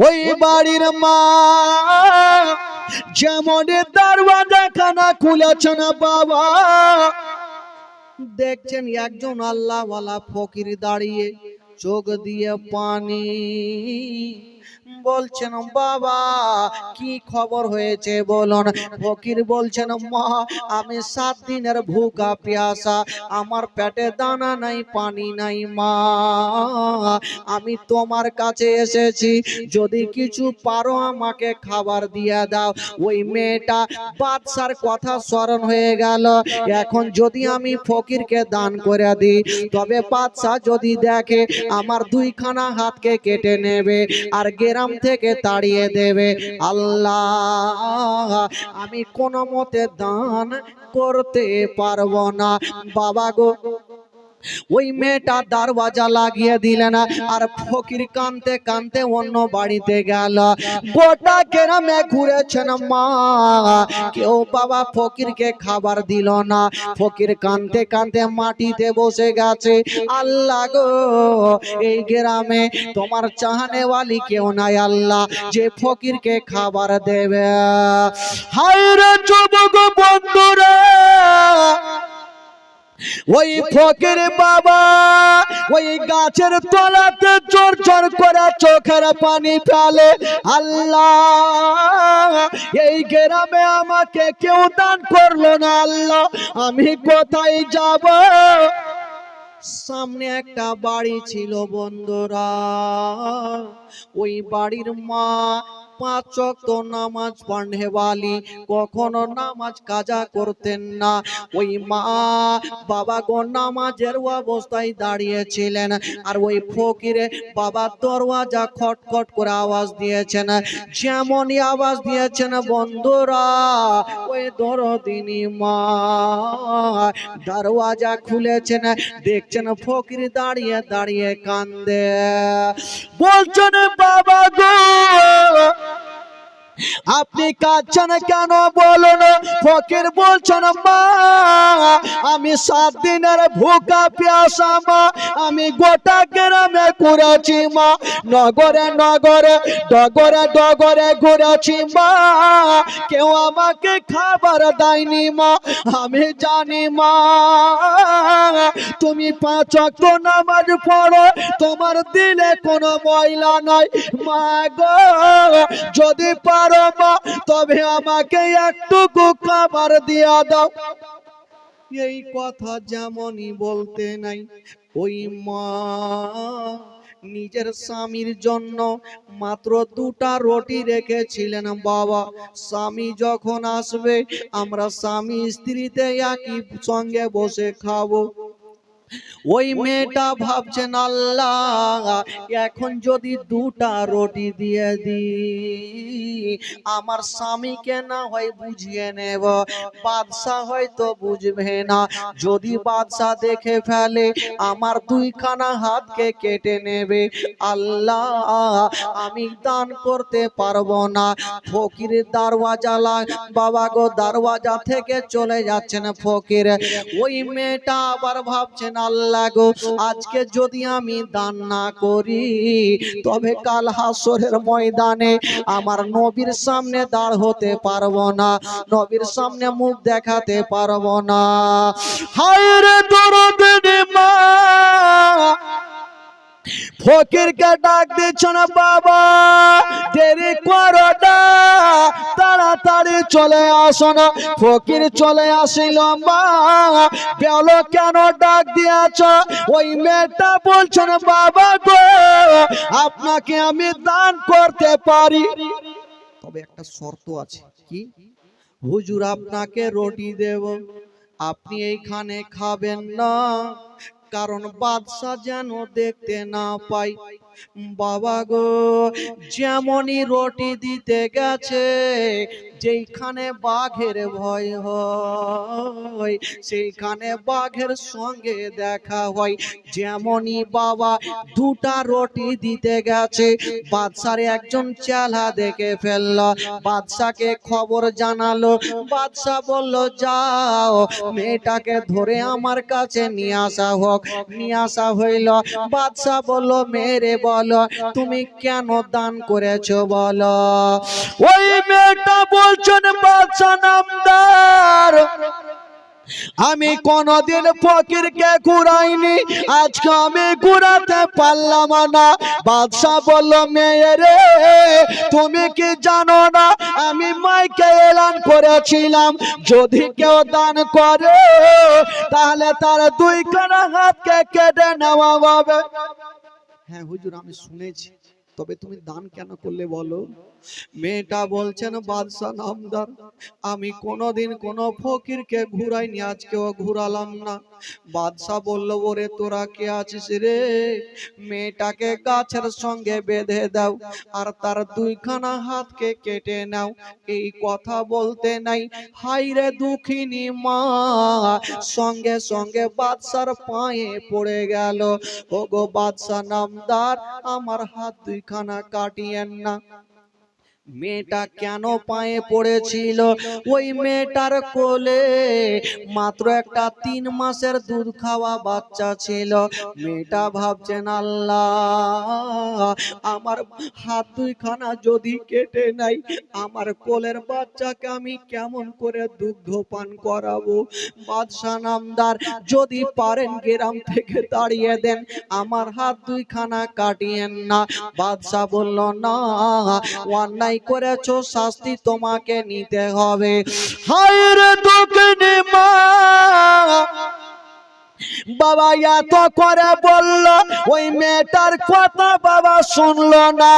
ওই বাড়ির মা যেমন দরওয়াজা খানা খুলেছেন বাবা, দেখছেন একজন আল্লাহওয়ালা ফকির দাঁড়িয়ে, চোখ দিয়ে পানি, বলছেন বাবা কি খবর হয়েছে বলুন। ফকির বলছেন মা আমি 7 দিনের ভুকা পিয়াসা, আমার পেটে দানা নাই পানি নাই মা, আমি তোমার কাছে এসেছি, যদি কিছু পারো আমাকে খাবার দিয়ে দাও। ওই মেয়েটা বাদশার কথা স্মরণ হয়ে গেল, এখন যদি আমি ফকিরকে দান করে দিই তবে বাদশা যদি দেখে আমার 2খানা হাতকে কেটে নেবে আর গ্রাম থেকে তাড়িয়ে দেবে। আল্লাহ আমি কোনো মতে দান করতে পারবো না। বাবা গো, ওই মেয়েটা দরওয়াজা লাগিয়ে দিলেন আর ফকির কানতে কানতে অন্য বাড়িতে গেল। গোটা গ্রামে ঘুরেছেন মা, কেউ বাবা ফকিরকে খাবার দিল না। ফকির কানতে কানতে মাটিতে বসে গেছে। আল্লাহ গো, এই গ্রামে তোমার চাহনেওয়ালি কেউ নাই আল্লাহ যে ফকিরকে খাবার দেবে। হায় রে যুবক বন্ধুরা, ওই ফকির বাবা ওই গাছের তলাতে জোর জোর করে চোখের পানি ফেলে। আল্লাহ এই গ্রামে আমাকে কেউ দান করলো না, আল্লাহ আমি কোথায় যাব? সামনে একটা বাড়ি ছিল বন্ধুরা, ওই বাড়ির মা 5 ওয়াক্ত নামাজ পড়নেওয়ালি, কখনো নামাজ কাজা করতেন না। ওই মা বাবা গো নামাজের অবস্থায় দাঁড়িয়েছিলেন আর ওই ফকিরে বাবা দরওয়াজা খটখট করে আওয়াজ দিয়েছেন। যেমনই আওয়াজ দিয়েছেন বন্ধুরা, ওই দরদিনী মা দরওয়াজা খুলেছেন, দেখছেন ফকির দাঁড়িয়ে দাঁড়িয়ে কান্দে। বলছেন বাবা গো আপনি কাঁদছেন কেন বলুন? ফকির বলছেন মা আমি 7 দিনের ভুকা পিয়াসা মা, আমি গোটা গ্রামে ঘুরেছি মা, নগরে নগরে ডগরে ডগরে ঘুরেছি মা, কেউ আমাকে খাবার দেয়নি মা। আমি জানি মা তুমি 5 ওয়াক্ত নামাজ পড়ো, তোমার দিলে কোনো ময়লা নাই মা গো, যদি পারো মা তবে আমাকে একটুকু খাবার দিয়া দাও। এই কথা যেমনই বলতে নাই, ওই মা নিজের স্বামীর জন্য মাত্র 2টা রুটি রেখেছিলেন। বাবা স্বামী যখন আসবে আমরা স্বামী স্ত্রীতে একই সঙ্গে বসে খাবো। ওই মেয়েটা ভাবছেন আল্লাহ এখন যদি 2টা রুটি দিয়ে দিই আমার স্বামীকে না হয় বুঝিয়ে নেব, বাদশা হয়তো বুঝবে না, যদি বাদশা দেখে ফেলে আমার 2খানা হাতকে কেটে নেবে। আল্লাহ আমি দান করতে পারবো না। ফকির দরওয়াজা বাবা গো দরওয়াজা থেকে চলে যাচ্ছেন ফকির। ওই মেয়েটা আবার ভাবছেন আল্লাহ গো আজকে যদি আমি দান না করি তবে কাল হাসরের ময়দানে আমার নবীর সামনে দাঁড় হতে পারবো না, নবীর সামনে মুখ দেখাতে পারবো না। হায় রে দরদিনী মা, ফকিরকে ডাক দিচ্ছেন বাবা দেরি করো না, তাড়াতাড়ি চলে আসো না। ফকির চলে আসিল। মা বলো কেন ডাক দিয়েছ? ওই মেয়েটা বলছেন বাবা গো আপনাকে আমি দান করতে পারি, তবে একটা শর্ত আছে। কি? হুজুর আপনাকে রুটি দেব, আপনি এইখানে খাবেন না, কারণ বাদশা যেন দেখতে না পাই। বাবা গো যেমনই রুটি দিতে গেছে যেখানে বাঘের ভয় হয় সেইখানে বাঘের সঙ্গে দেখা হয়। যেমনই বাবা 2টা রুটি দিতে গেছে বাদশার একজন চেলা দেখে ফেলল, বাদশাকে খবর জানালো। বাদশা বলল যাও মেয়েটাকে ধরে আমার কাছে নিয়ে আসা হোক। নিয়ে আসা হইল। বাদশা বলল মেরে বলো তুমি কেন দান করেছো বলো। ওই মেয়েটা বলছেন বাদশা নামদার, আমি কোনদিন ফকিরকে ঘুরাইনি, আজকে আমি ঘুরাতে পারলাম না। বাদশা বলল মেয়ে রে তুমি কি জানো না আমি মাইকে এলান করেছিলাম যদি কেউ দান করে তাহলে তার দুই কানা হাতকে কেটে নেওয়া হবে। হ্যাঁ হুজুর আমি শুনেছি, তবে তুমি দান কেন করলে বলো। মেয়েটা বলছেন বাদশা নামদার, আমি কোনোদিন কোনো ফকিরকে ঘুরাইনি, আজকেও ঘুরালাম না। বাদশা বলল ওরে তোরা কে আছিস রে, মেয়েটাকে গাছের সঙ্গে বেঁধে দাও আর তার দুইখানা হাতকে কেটে নাও। এই কথা বলতে নাই হাইরে দুঃখিনী মা সঙ্গে সঙ্গে বাদশার পায়ে পড়ে গেল, ওগো বাদশা নামদার আমার হাত দুইখানা কাটিয়েন না। মেয়েটা কেন পায়ে পড়েছিল, ওই মেয়েটার কোলে মাত্র একটা 3 মাসের দুধ খাওয়া বাচ্চা ছিল। মেয়েটা ভাবছেন আল্লাহ আমার হাত দুইখানা যদি কেটে নাই আমার কোলের বাচ্চাকে আমি কেমন করে দুগ্ধ পান করাবো। বাদশা নামদার যদি পারেন গ্রাম থেকে তাড়িয়ে দেন, আমার হাত দুইখানা কাটিয়েন না। বাদশা বলল না, অন্যায় করেছো শাস্তি তোমাকে নিতে হবে। হায়রে দুঃখিনী মা বাবা এত করে বলল, ওই মেয়েটার কথা বাবা শুনলো না,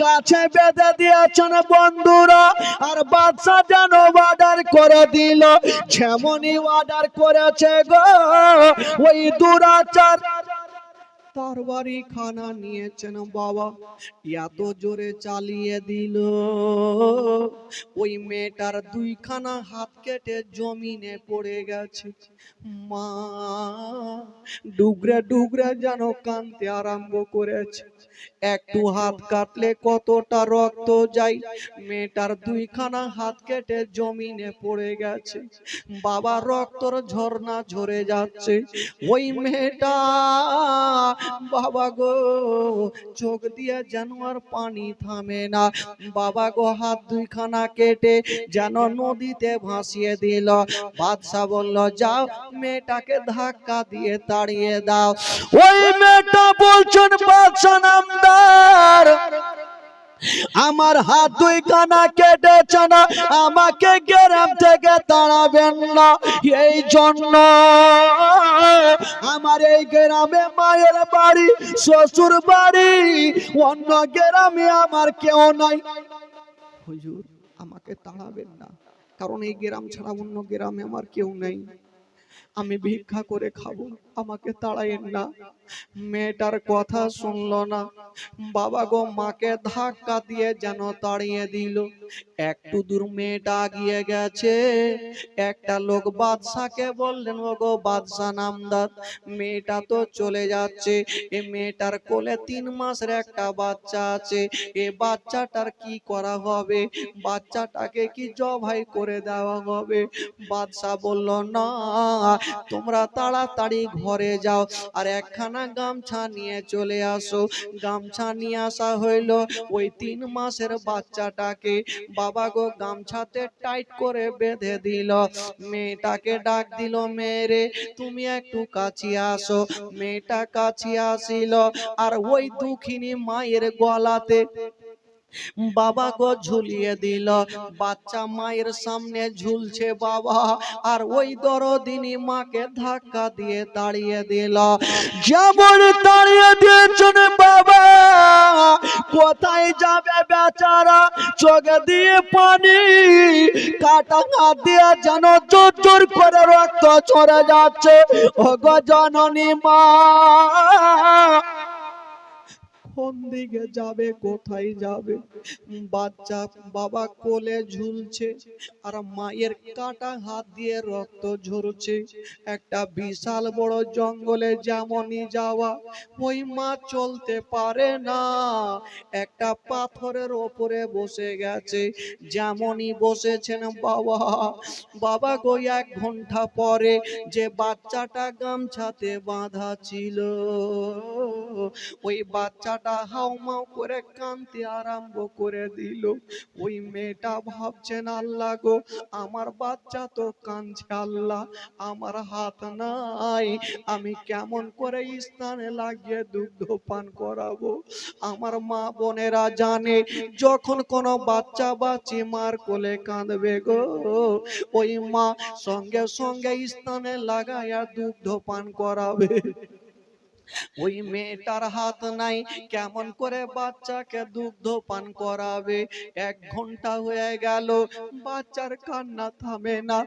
গাছে বেঁধে দিয়েছেন বন্ধুরা। আর বাদশা যেন অর্ডার করে দিল, যেমনই অর্ডার করেছে গো ওই দুরাচার তরবারি খানা নিয়েছেন বাবা, এত জোরে চালিয়ে দিল ওই মেয়েটার দুইখানা হাত কেটে জমিনে পড়ে গেছে। মা ডুগরে ডুগরে যেন কাঁদতে আরম্ভ করেছে। একটু হাত কাটলে কতটা রক্ত যায়, মেয়েটার দুইখানা হাত কেটে জমিনে পড়ে গেছে। বাবা রক্তর ঝর্ণা ঝরে যাচ্ছে। ওই মেয়েটা বাবা গো চোখ দিয়ে যেন আর পানি থামে না। বাবা গো হাত দুইখানা কেটে যেন নদীতে ভাসিয়ে দিল। বাদশা বলল যাও মেয়েটাকে ধাক্কা দিয়ে তাড়িয়ে দাও। ওই মেয়েটা বলছেন বাদশা নামদার আমার হাত দুইখানা কেটেছে না, আমাকে গ্রাম থেকে তাড়াবেন না। এই জন্য আমার এই গ্রামে মায়ের বাড়ি শ্বশুর বাড়ি, অন্য গ্রামে আমার কেউ নাই। হুজুর আমাকে তাড়াবেন না, কারণ এই গ্রাম ছাড়া অন্য গ্রামে আমার কেউ নেই, আমি ভিক্ষা করে খাবো, আমাকে তাড়াইয়েন না। মেয়েটার কথা শুনলো না। বাবা গো মাকে ধাক্কা দিয়ে যেন তাড়িয়ে দিল। একটু দূর মেয়েটা গিয়ে গেছে, একটা লোক বাদশাকে বললেন ওগো বাদশা নামদার মেয়েটা তো চলে যাচ্ছে, এ মেয়েটার কোলে 3 মাসের একটা বাচ্চা আছে, এ বাচ্চাটার কি করা হবে, বাচ্চাটাকে কি জবাই করে দেওয়া হবে। বাদশা বলল না তোমরা তাড়াতাড়ি ঘরে যাও আর একখানা গামছা নিয়ে চলে আসো। গামছা নিয়ে আসা হইল, ওই 3 মাসের বাচ্চাটাকে বাবা গো গামছাতে টাইট করে বেঁধে দিল। মেয়েটাকে ডাক দিল মেয়েরে তুমি একটু কাছে আসো। মেয়েটা কাছে আসিল আর ওই দুঃখিনী মায়ের গলাতে বাবা গো ঝুলিয়ে দিল। বাচ্চা মায়ের সামনে ঝুলছে বাবা, আর ওই দরদিনী মাকে ধাক্কা দিয়ে তাড়িয়ে দিল। যেমন তাড়িয়ে দিয়েছেন বাবা, কোথায় যাবে বেচারা, চোখ দিয়ে পানি, কাটা হাত দিয়ে যেন জোর জোর করে রক্ত ঝরে যাচ্ছে। ও গো জননী মা কোন দিকে যাবে, কোথায় যাবে? বাচ্চা বাবা কোলে ঝুলছে আর মায়ের কাটা হাত দিয়ে রক্ত ঝরছে। একটা বিশাল বড় জঙ্গলে যেমনই যাওয়া, ওই মা চলতে পারে না, একটা পাথরের ওপরে বসে গেছে। যেমনই বসেছেন বাবা, বাবা গো 1 ঘন্টা পরে যে বাচ্চাটা গামছাতে বাঁধা ছিল, ওই বাচ্চাটা হাউমাউ করে কাঁদতে আরম্ভ করে দিল। ওই মেয়েটা ভাবছেন, আল্লাহ গো, আমার বাচ্চা তো কাঁদছে, আল্লাহ আমার হাত নাই, আমি কেমন করে স্নানে লাগিয়ে দুগ্ধ পান করাবো? আমার মা বোনেরা জানে, যখন কোনো বাচ্চা বাচ্চি মার কোলে কাঁদবে গো, ওই মা সঙ্গে সঙ্গে স্নানে লাগাইয়া দুগ্ধ পান করাবে। ওই মেয়েটার হাত নাই, কেমন করে বাচ্চাকে দুগ্ধ পান করাবে? 1 ঘন্টা হয়ে গেল, বাচ্চার কান্না থামে না,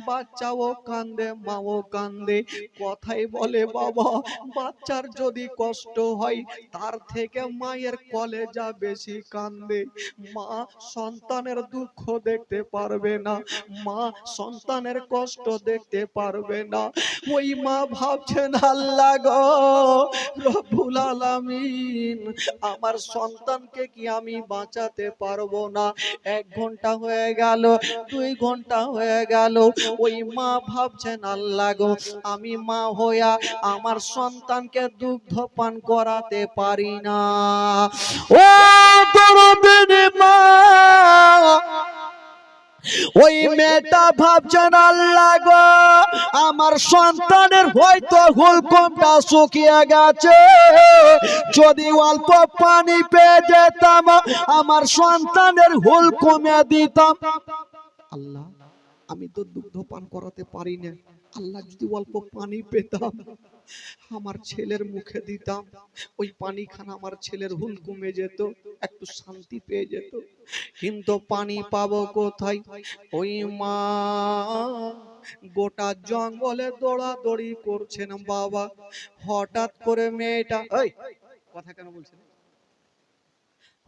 বাচ্চাও কান্দে, মাও কান্দে। কথাই বলে বাবা, বাচ্চার যদি কষ্ট হয় তার থেকে মায়ের কলেজা বেশি কান্দে। মা সন্তানের দুঃখ দেখতে পারবে না, মা সন্তানের কষ্ট দেখতে পারবে না। ওই মা ভাবছেন, আল্লাহ গো, রব্বুল আলামিন, আমার সন্তানকে কি আমি বাঁচাতে পারবো না? 1 ঘন্টা হয়ে গেল, 2 ঘন্টা হয়ে গেল, ওই মা ভাবছেন, আল্লাহ গো, আমি মা হইয়া আমার সন্তানকে দুগ্ধ পান করাতে পারি না। ও দরদিনী মা, ওই মেয়েটা ভাবছেন, আল্লাহ গো, আমার সন্তানের হয়তো হুলকমটা শুকিয়ে গেছে, যদি অল্প পানি পেয়ে যেতাম আমার সন্তানের হুল কমে দিতাম। আল্লাহ, আমি তো দুগ্ধ পান করাতে পারি না, আল্লাহ যদি অল্প পানি পেতাম আমার ছেলের মুখে দিতাম, ওই পানি খানা আমার ছেলের হুল কমে যেত, একটু শান্তি পেয়ে যেত। কিন্তু পানি পাবো কোথায়? ওই মা গোটা জঙ্গলে দৌড়াদৌড়ি করছেন বাবা। হঠাৎ করে মেয়েটা, এই কথা কেন বলছেন?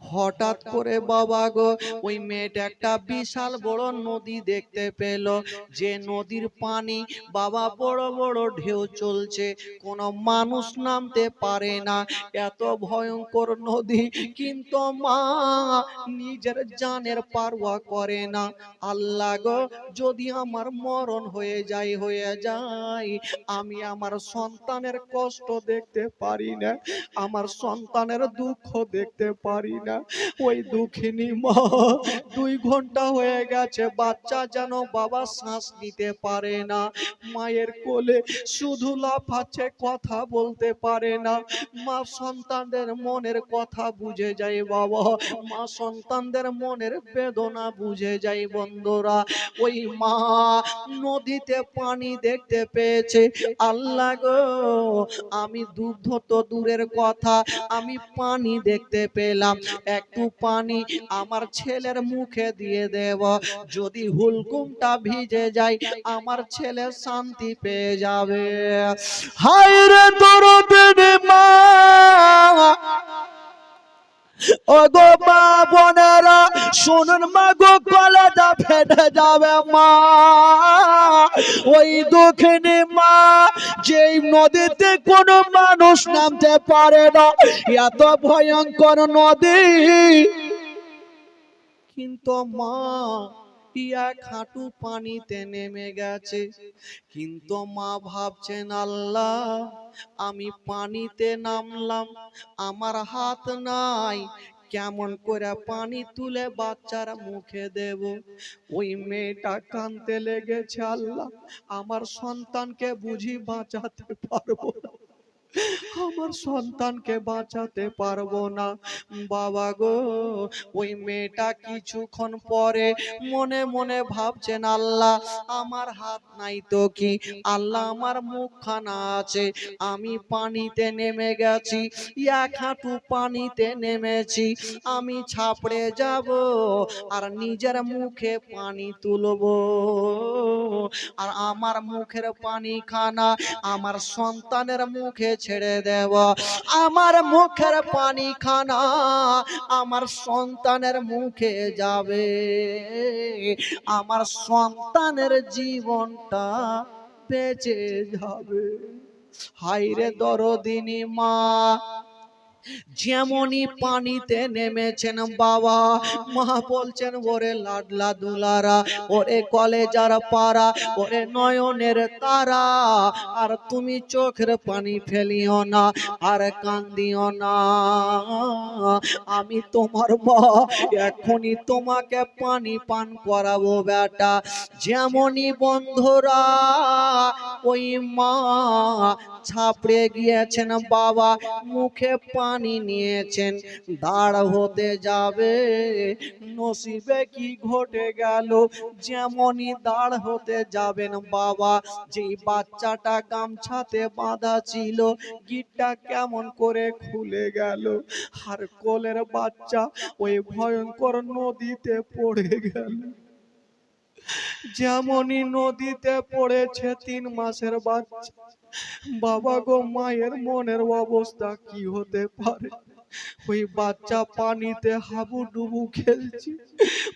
হঠাৎ করে বাবা গো, ওই মেয়েটা একটা বিশাল বড় নদী দেখতে পেল, যে নদীর পানি বাবা বড় বড় ঢেউ চলছে, কোনো মানুষ নামতে পারে না, এত ভয়ঙ্কর নদী। কিন্তু মা নিজের জানের পারওয়া করে না। আল্লাহ গো, যদি আমার মরণ হয়ে যায়, আমি আমার সন্তানের কষ্ট দেখতে পারি না, আমার সন্তানের দুঃখ দেখতে পারি না। ওই দুঃখিনী মা, 2 ঘন্টা হয়ে গেছে, বাচ্চা যেন বাবা শ্বাস নিতে পারে না, মায়ের কোলে শুধু লাফাচ্ছে, কথা বলতে পারে না। মা সন্তানদের মনের কথা বুঝে যায় বাবা, মা সন্তানদের মনের বেদনা বুঝে যায় বন্ধুরা। ওই মা নদীতে পানি দেখতে পেয়েছে, আল্লাহ গো, আমি দুগ্ধ তো দূরের কথা, আমি পানি দেখতে পেলাম, একটু পানি আমার ছেলের মুখে দিয়ে দেব, যদি হুলকুমটা ভিজে যায় আমার ছেলে শান্তি পেয়ে যাবে। হায় রে দরদিনী মা, ও গো মা বোনেরা শুনুন, মা গো, কলেজা ফেটে যাবে মা। ওই দুঃখিনী মা, যেই নদীতে কোনো মানুষ নামতে পারে না, এত ভয়ঙ্কর নদী, কিন্তু মা 1 হাঁটু পানিতে নেমে গেছে। কিন্তু মা ভাবছেন, আল্লাহ, আমি পানিতে নামলাম, আমার হাত নাই, কেমন করে পানি তুলে বাচ্চার মুখে দেব? ওই মেয়েটা কাঁদতে লেগেছে, আল্লাহ, আমার সন্তানকে বুঝি বাঁচাতে পারবো না, আমার সন্তানকে বাঁচাতে পারবো না। বাবা গো, ওই মেয়েটা কিছুক্ষণ পরে মনে মনে ভাবছেন, আল্লাহ, আমার হাত নাই তো কি, আল্লাহ আমার মুখখানা আছে, আমি পানিতে নেমে গেছি, 1 হাঁটু পানিতে নেমেছি, আমি ছাপড়ে যাব আর নিজের মুখে পানি তুলবো, আর আমার মুখের পানি খানা আমার সন্তানের মুখে ছেড়ে দেব। আমার মুখের পানি খানা আমার সন্তানের মুখে যাবে, আমার সন্তানের জীবনটা বেঁচে যাবে। হায়রে দরদিনী মা, যেমনই পানিতে নেমেছেন বাবা, মা বলছেন ওরে লাডলা দুলারা, ওরে কলেজার পারা, ওরে নয়নের তারা, আর তুমি চোখের পানি ফেলিও না, আর কান্দিও না। আমি তোমার মা, এখনই তোমাকে পানি পান করাবো বেটা। যেমনই বন্ধুরা ওই মা ছাপড়ে গিয়েছেন বাবা, মুখে পানি নিয়েছেন, দাঁড় হতে যাবে, নসিবে কি ঘটে গেল। যেমনই দাঁড় হতে যাবেন বাবা, যেই বাচ্চাটা গামছাতে বাঁধা ছিল গিটটা কেমন করে খুলে গেল, আর কোলের বাচ্চা ওই ভয়ঙ্কর নদীতে পড়ে গেল। যেমনই নদীতে পড়েছে 3 মাসের বাচ্চা, বাবা গো, মায়ের মনের অবস্থা কি হতে পারে। ওই বাচ্চা পানিতে হাবুডুবু খেলছে,